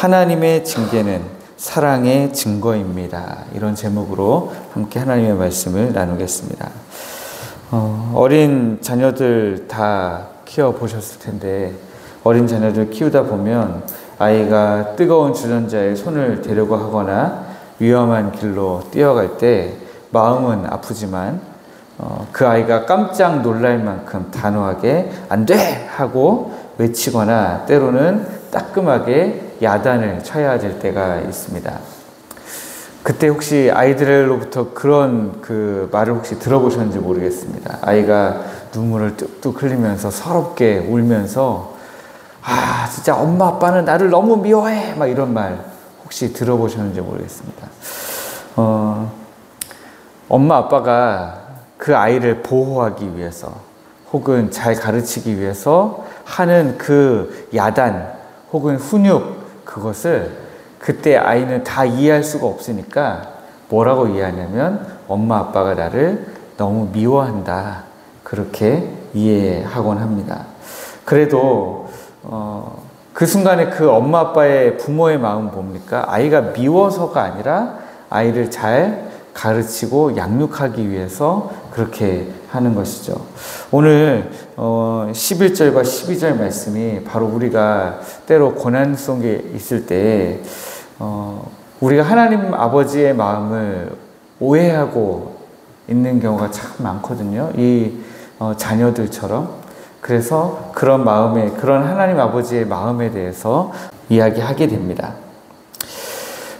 하나님의 징계는 사랑의 증거입니다. 이런 제목으로 함께 하나님의 말씀을 나누겠습니다. 어린 자녀들 다 키워보셨을 텐데, 어린 자녀들 키우다 보면 아이가 뜨거운 주전자에 손을 대려고 하거나 위험한 길로 뛰어갈 때 마음은 아프지만 그 아이가 깜짝 놀랄 만큼 단호하게 안 돼! 하고 외치거나 때로는 따끔하게 야단을 쳐야 될 때가 있습니다. 그때 혹시 아이들로부터 그런 말을 혹시 들어보셨는지 모르겠습니다. 아이가 눈물을 뚝뚝 흘리면서 서럽게 울면서 진짜 엄마 아빠는 나를 너무 미워해! 막 이런 말 혹시 들어보셨는지 모르겠습니다. 엄마 아빠가 그 아이를 보호하기 위해서 혹은 잘 가르치기 위해서 하는 그 야단 혹은 훈육, 그것을 그때 아이는 다 이해할 수가 없으니까 뭐라고 이해하냐면 엄마 아빠가 나를 너무 미워한다, 그렇게 이해하곤 합니다. 그래도 그 순간에 그 엄마 아빠의 부모의 마음은 뭡니까? 아이가 미워서가 아니라 아이를 잘 가르치고 양육하기 위해서 그렇게 하는 것이죠. 오늘 11절과 12절 말씀이 바로 우리가 때로 고난 속에 있을 때 우리가 하나님 아버지의 마음을 오해하고 있는 경우가 참 많거든요. 이 자녀들처럼. 그래서 그런 하나님 아버지의 마음에 대해서 이야기하게 됩니다.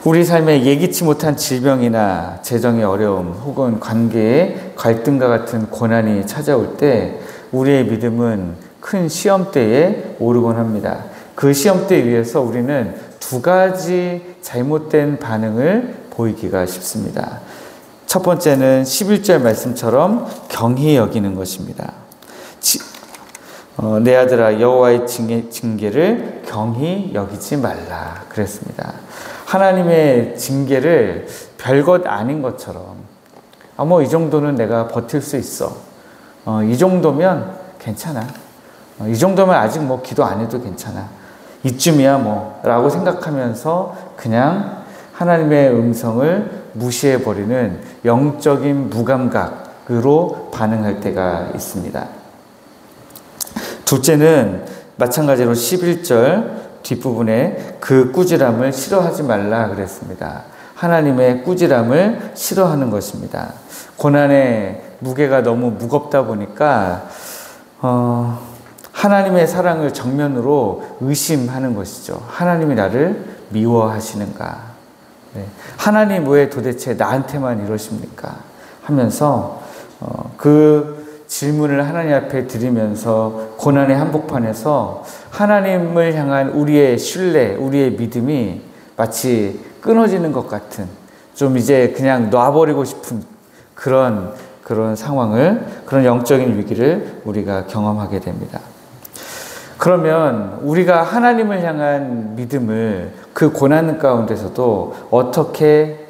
우리 삶에 예기치 못한 질병이나 재정의 어려움 혹은 관계의 갈등과 같은 고난이 찾아올 때 우리의 믿음은 큰 시험대에 오르곤 합니다. 그 시험대 위에서 우리는 두 가지 잘못된 반응을 보이기가 쉽습니다. 첫 번째는 11절 말씀처럼 경히 여기는 것입니다. 내 아들아, 여호와의 징계를 경히 여기지 말라 그랬습니다. 하나님의 징계를 별것 아닌 것처럼 이 정도는 내가 버틸 수 있어, 이 정도면 괜찮아, 이 정도면 아직 기도 안 해도 괜찮아, 이쯤이야 라고 생각하면서 그냥 하나님의 음성을 무시해버리는 영적인 무감각으로 반응할 때가 있습니다. 둘째는 마찬가지로 11절 뒷부분에 그 꾸지람을 싫어하지 말라 그랬습니다. 하나님의 꾸지람을 싫어하는 것입니다. 고난의 무게가 너무 무겁다 보니까 하나님의 사랑을 정면으로 의심하는 것이죠. 하나님이 나를 미워하시는가? 하나님 왜 도대체 나한테만 이러십니까? 하면서 그 질문을 하나님 앞에 드리면서 고난의 한복판에서 하나님을 향한 우리의 신뢰, 우리의 믿음이 마치 끊어지는 것 같은, 좀 이제 그냥 놔버리고 싶은 그런 상황을, 그런 영적인 위기를 우리가 경험하게 됩니다. 그러면 우리가 하나님을 향한 믿음을 그 고난 가운데서도 어떻게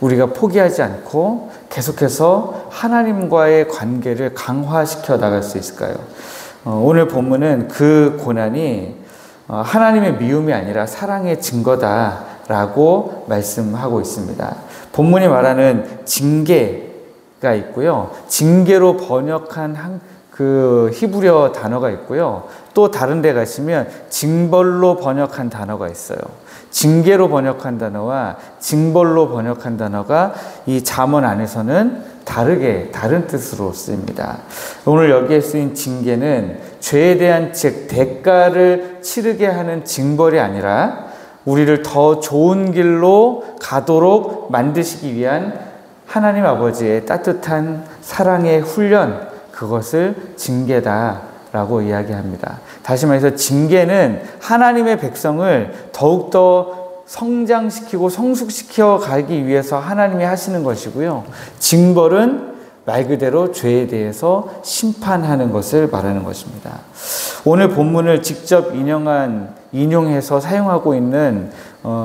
우리가 포기하지 않고 계속해서 하나님과의 관계를 강화시켜 나갈 수 있을까요? 오늘 본문은 그 고난이 하나님의 미움이 아니라 사랑의 증거다라고 말씀하고 있습니다. 본문이 말하는 징계가 있고요. 징계로 번역한 그 히브리어 단어가 있고요. 또 다른 데 가시면 징벌로 번역한 단어가 있어요. 징계로 번역한 단어와 징벌로 번역한 단어가 이 잠언 안에서는 다른 뜻으로 쓰입니다. 오늘 여기에 쓰인 징계는 죄에 대한 대가를 치르게 하는 징벌이 아니라 우리를 더 좋은 길로 가도록 만드시기 위한 하나님 아버지의 따뜻한 사랑의 훈련, 그것을 징계다라고 이야기합니다. 다시 말해서 징계는 하나님의 백성을 더욱더 성장시키고 성숙시켜 가기 위해서 하나님이 하시는 것이고요. 징벌은 말 그대로 죄에 대해서 심판하는 것을 말하는 것입니다. 오늘 본문을 직접 인용해서 사용하고 있는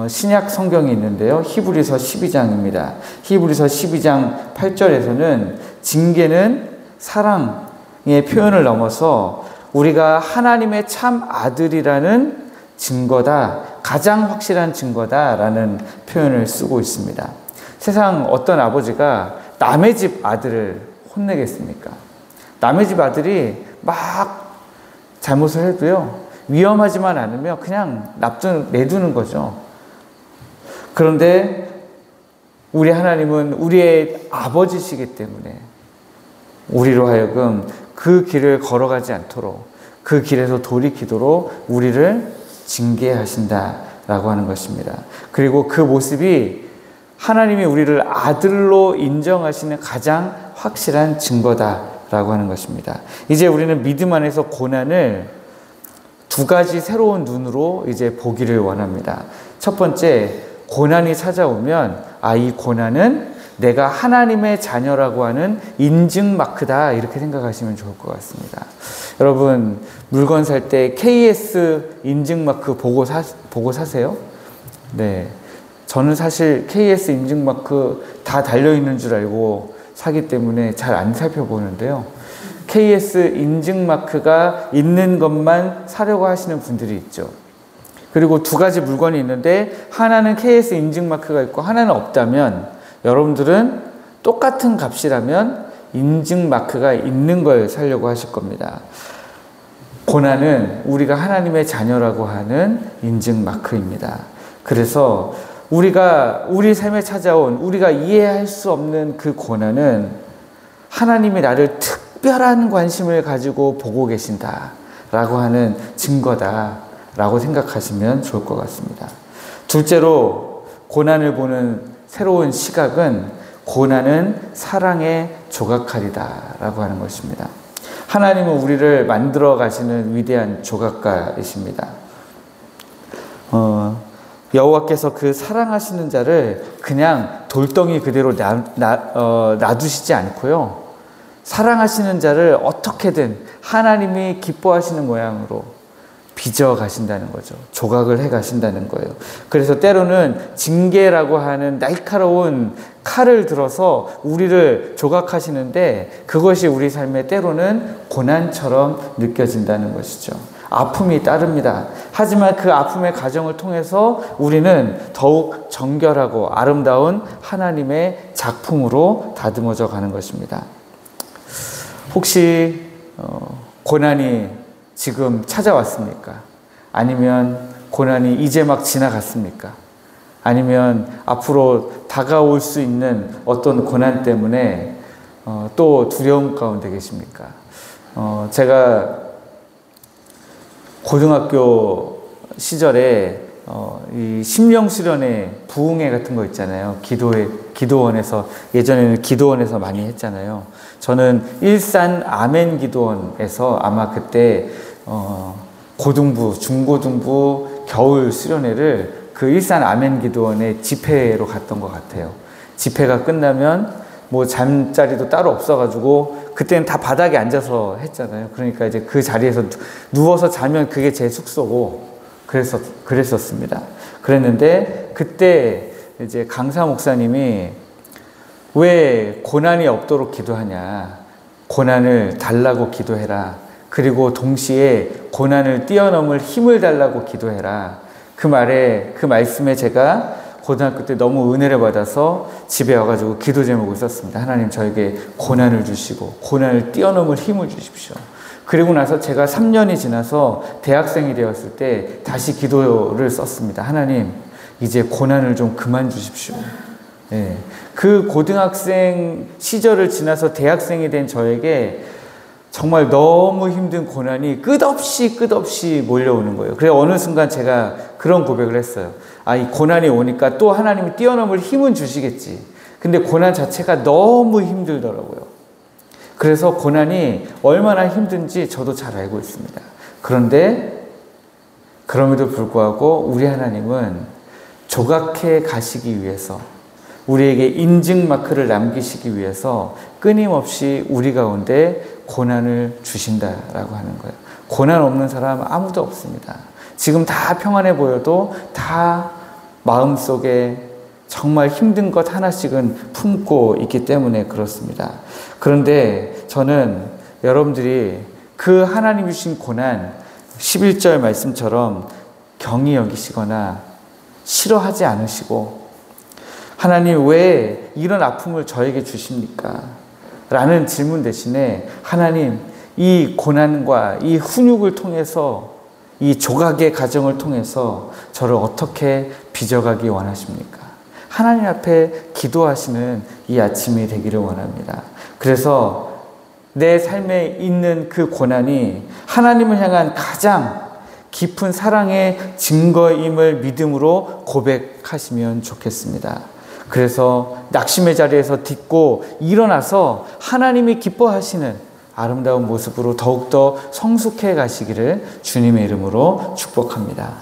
신약 성경이 있는데요. 히브리서 12장입니다. 히브리서 12장 8절에서는 징계는 사랑의 표현을 넘어서 우리가 하나님의 참 아들이라는 증거다, 가장 확실한 증거다라는 표현을 쓰고 있습니다. 세상 어떤 아버지가 남의 집 아들을 혼내겠습니까? 남의 집 아들이 막 잘못을 해도요, 위험하지만 않으면 그냥 내두는 거죠. 그런데 우리 하나님은 우리의 아버지시기 때문에 우리로 하여금 그 길을 걸어가지 않도록, 그 길에서 돌이키도록 우리를 징계하신다라고 하는 것입니다. 그리고 그 모습이 하나님이 우리를 아들로 인정하시는 가장 확실한 증거다라고 하는 것입니다. 이제 우리는 믿음 안에서 고난을 두 가지 새로운 눈으로 이제 보기를 원합니다. 첫 번째, 고난이 찾아오면 이 고난은 내가 하나님의 자녀라고 하는 인증 마크다, 이렇게 생각하시면 좋을 것 같습니다. 여러분, 물건 살 때 KS 인증 마크 보고 사세요? 네. 저는 사실 KS 인증 마크 다 달려있는 줄 알고 사기 때문에 잘 안 살펴보는데요. KS 인증 마크가 있는 것만 사려고 하시는 분들이 있죠. 그리고 두 가지 물건이 있는데 하나는 KS 인증 마크가 있고 하나는 없다면 여러분들은 똑같은 값이라면 인증 마크가 있는 걸 사려고 하실 겁니다. 고난은 우리가 하나님의 자녀라고 하는 인증 마크입니다. 그래서 우리 삶에 찾아온, 우리가 이해할 수 없는 그 고난은 하나님이 나를 특별한 관심을 가지고 보고 계신다라고 하는 증거다라고 생각하시면 좋을 것 같습니다. 둘째로, 고난을 보는 새로운 시각은 고난은 사랑의 조각칼이다라고 하는 것입니다. 하나님은 우리를 만들어 가시는 위대한 조각가이십니다. 여호와께서 그 사랑하시는 자를 그냥 돌덩이 그대로 놔두시지 않고요, 사랑하시는 자를 어떻게든 하나님이 기뻐하시는 모양으로 빚어 가신다는 거죠. 조각을 해 가신다는 거예요. 그래서 때로는 징계라고 하는 날카로운 칼을 들어서 우리를 조각하시는데 그것이 우리 삶에 때로는 고난처럼 느껴진다는 것이죠. 아픔이 따릅니다. 하지만 그 아픔의 과정을 통해서 우리는 더욱 정결하고 아름다운 하나님의 작품으로 다듬어져 가는 것입니다. 혹시 고난이 지금 찾아왔습니까? 아니면 고난이 이제 막 지나갔습니까? 아니면 앞으로 다가올 수 있는 어떤 고난 때문에 또 두려움 가운데 계십니까? 제가 고등학교 시절에 이 심령 수련회, 부흥회 같은 거 있잖아요. 기도원에서, 예전에는 기도원에서 많이 했잖아요. 저는 일산 아멘 기도원에서 아마 그때 고등부, 중고등부 겨울 수련회를 그 일산 아멘 기도원의 집회로 갔던 것 같아요. 집회가 끝나면 뭐 잠자리도 따로 없어가지고 그때는 다 바닥에 앉아서 했잖아요. 그러니까 이제 그 자리에서 누워서 자면 그게 제 숙소고 그랬었습니다. 그랬는데 그때 이제 강사 목사님이 왜 고난이 없도록 기도하냐, 고난을 달라고 기도해라, 그리고 동시에 고난을 뛰어넘을 힘을 달라고 기도해라. 그 말씀에 제가 고등학교 때 너무 은혜를 받아서 집에 와가지고 기도 제목을 썼습니다. 하나님, 저에게 고난을 주시고 고난을 뛰어넘을 힘을 주십시오. 그리고 나서 제가 3년이 지나서 대학생이 되었을 때 다시 기도를 썼습니다. 하나님, 이제 고난을 좀 그만 주십시오. 네. 그 고등학생 시절을 지나서 대학생이 된 저에게 정말 너무 힘든 고난이 끝없이 몰려오는 거예요. 그래서 어느 순간 제가 그런 고백을 했어요. 이 고난이 오니까 또 하나님이 뛰어넘을 힘은 주시겠지. 근데 고난 자체가 너무 힘들더라고요. 그래서 고난이 얼마나 힘든지 저도 잘 알고 있습니다. 그런데 그럼에도 불구하고 우리 하나님은 조각해 가시기 위해서, 우리에게 인증 마크를 남기시기 위해서 끊임없이 우리 가운데 고난을 주신다라고 하는 거예요. 고난 없는 사람 아무도 없습니다. 지금 다 평안해 보여도 다 마음속에 정말 힘든 것 하나씩은 품고 있기 때문에 그렇습니다. 그런데 저는 여러분들이 그 하나님이 주신 고난, 11절 말씀처럼 경히 여기시거나 싫어하지 않으시고 하나님 왜 이런 아픔을 저에게 주십니까? 라는 질문 대신에 하나님 이 고난과 이 훈육을 통해서 이 조각의 과정을 통해서 저를 어떻게 빚어가기 원하십니까? 하나님 앞에 기도하시는 이 아침이 되기를 원합니다. 그래서 내 삶에 있는 그 고난이 하나님을 향한 가장 깊은 사랑의 증거임을 믿음으로 고백하시면 좋겠습니다. 그래서 낙심의 자리에서 딛고 일어나서 하나님이 기뻐하시는 아름다운 모습으로 더욱더 성숙해 가시기를 주님의 이름으로 축복합니다.